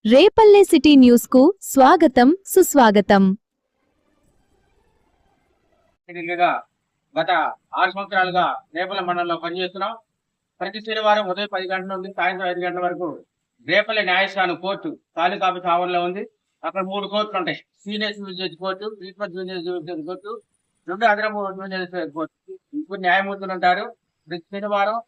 Repalle city news కు స్వాగతం సుస్వాగతం. గత 6 సంవత్సరాలుగా రేపల్లె మండలంలో పనిచేస్తున్నాం. ప్రతి శనివారం ఉదయం 10 గంటల నుండి సాయంత్రం 5 గంటల వరకు రేపల్లె న్యాయస్థానం కోర్టు తాలూకా ఆఫీస్ ఆవరణలో ఉంది. అక్కడ 3 కోర్టులు ఉంటాయి. Senior civil judge court, principal junior civil judge court, 2 అదనపు జూనియర్ కోర్టు. ఇప్పుడు న్యాయమూర్తులు ఉంటారు. ప్రతి శనివారం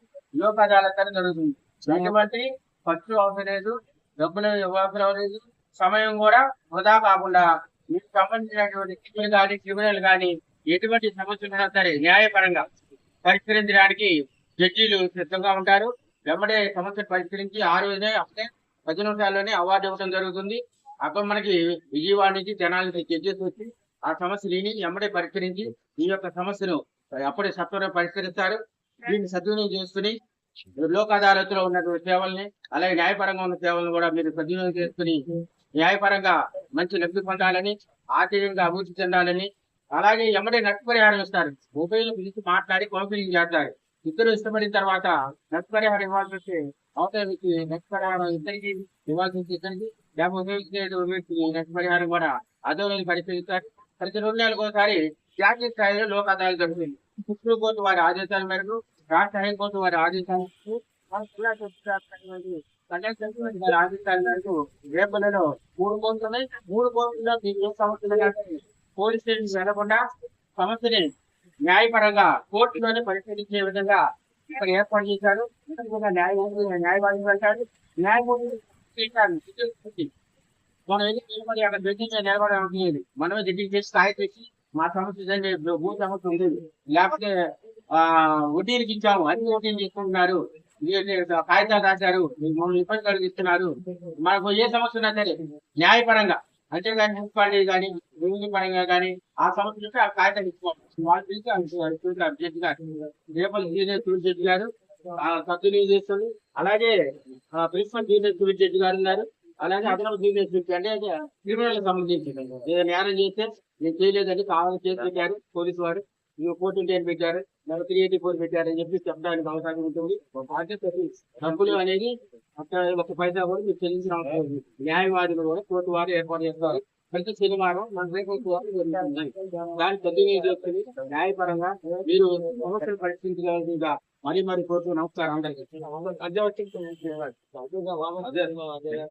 లోక్ అదాలత్ అని జరుగుతుంది. ఎటువంటి ఖర్చు అవసరం లేదు, డబ్బులు అవసరం లేదు, సమయం కూడా వృధా కాకుండా మీకు సంబంధించినటువంటి క్రిమినల్ కానీ ఎటువంటి సమస్యలు సరే న్యాయపరంగా పరిష్కరించడానికి జడ్జీలు సిద్ధంగా ఉంటారు. వెంబడే సమస్యను పరిష్కరించి ఆ రోజునే అప్పుడే 10 నిమిషాల్లోనే అవార్డు ఇవ్వడం జరుగుతుంది. అక్కడ మనకి విజయవాడ నుంచి జనాల నుంచి జడ్జెస్ వచ్చి ఆ సమస్యని వెంబడే పరిష్కరించి ఈ యొక్క సమస్యను అప్పుడే సత్వరం పరిష్కరిస్తారు. దీన్ని సద్వినియోగం చేసుకుని లోక్ అదాలత్లో ఉన్నటువంటి సేవల్ని అలాగే న్యాయపరంగా ఉన్న సేవలను కూడా మీరు సద్వినియోగం చేసుకుని న్యాయపరంగా మంచి లబ్ధి పొందాలని, ఆర్థికంగా అభివృద్ధి చెందాలని, అలాగే ఎమ్మడే నష్టపరిహారం ఇస్తారు. ఉభయలు పిలిచి మాట్లాడి కౌన్సిలింగ్ చేస్తారు. ఇద్దరు ఇష్టపడిన తర్వాత నష్టపరిహారం ఇవ్వాల్సి వస్తే అవతల నష్టపరిహారం ఇద్దరికి ఇవ్వాల్సి వస్తే ఇద్దరికి, లేకపోతే నష్టపరిహారం కూడా అదో రోజు పరిశీలిస్తారు. ప్రతి 2 నెలలకు ఒకసారి జాతీయ స్థాయిలో లోక్ అదాలత్ జరుగుతుంది. సుప్రీంకోర్టు వారి ఆదేశాల మేరకు, రాష్ట్ర హైకోర్టు వారి ఆదేశాల మేరకు రేపల్లెలో 3 కోర్టులు ఉన్నాయి. 3 కోర్టుల్లో మీకు ఏ సమస్యలు కానీ పోలీస్ స్టేషన్ వెళ్లకుండా సమస్యని న్యాయపరంగా కోర్టులోనే పరిశీలించే విధంగా ఇక్కడ ఏర్పాటు చేశారు. న్యాయవాది వెళ్తాడు, న్యాయమూర్తి మనం వెళ్ళి నిలబడి అక్కడ జడ్జి నిలబడాలి. మనమే జడ్జి చేసి స్థాయి తెచ్చి మా సమస్య భూ సమస్య ఉంది, లేకపోతే వడ్డీలకి ఇచ్చాము, అన్ని వడ్డీలు తీసుకుంటున్నారు, కాగితాలు రాశారు, మమ్మల్ని ఇబ్బంది కలిగిస్తున్నారు, మనకు ఏ సమస్య ఉన్నా సరే న్యాయపరంగా, అంతేగాని మున్సిపాలిటీ కానీ రెవెన్యూ పరంగా కానీ ఆ సమస్య ఉంటే ఆ కాగితాలు ఇచ్చుకోవాలి. వాళ్ళు పిలిచి అభ్యర్థి గారు రేపల్లి సీనియర్ సివిల్ జడ్జి గారు సద్వినియోగం చేస్తుంది. అలాగే ప్రిన్సిపల్ జూనియర్ సివిల్ జడ్జి గారు ఉన్నారు. అలాగే అదనపు జూనియర్ సివిల్ అంటే క్రిమినల్ సంబంధించి ఏదైనా నేరం చేస్తే నేను చేయలేదని కావాలని చేసి పెట్టారు పోలీసు వారు, కోర్టు పెట్టారు, 384 పెట్టారని చెప్పి చెప్పడానికి అవకాశం ఉంటుంది. డబ్బులు అనేది ఒక పైసా కూడా మీరు చెల్లించిన అవసరం ఉంది. న్యాయవాదులు కూడా కోర్టు వారు ఏర్పాటు చేస్తారు. ప్రతి శనివారం మన రేపటి వారు దాన్ని సద్వినియోగం చేసుకుని న్యాయపరంగా మీరు సమస్యలు పరిష్కరించగలిగా మరి కోర్టు నమస్కారం అందరికీ.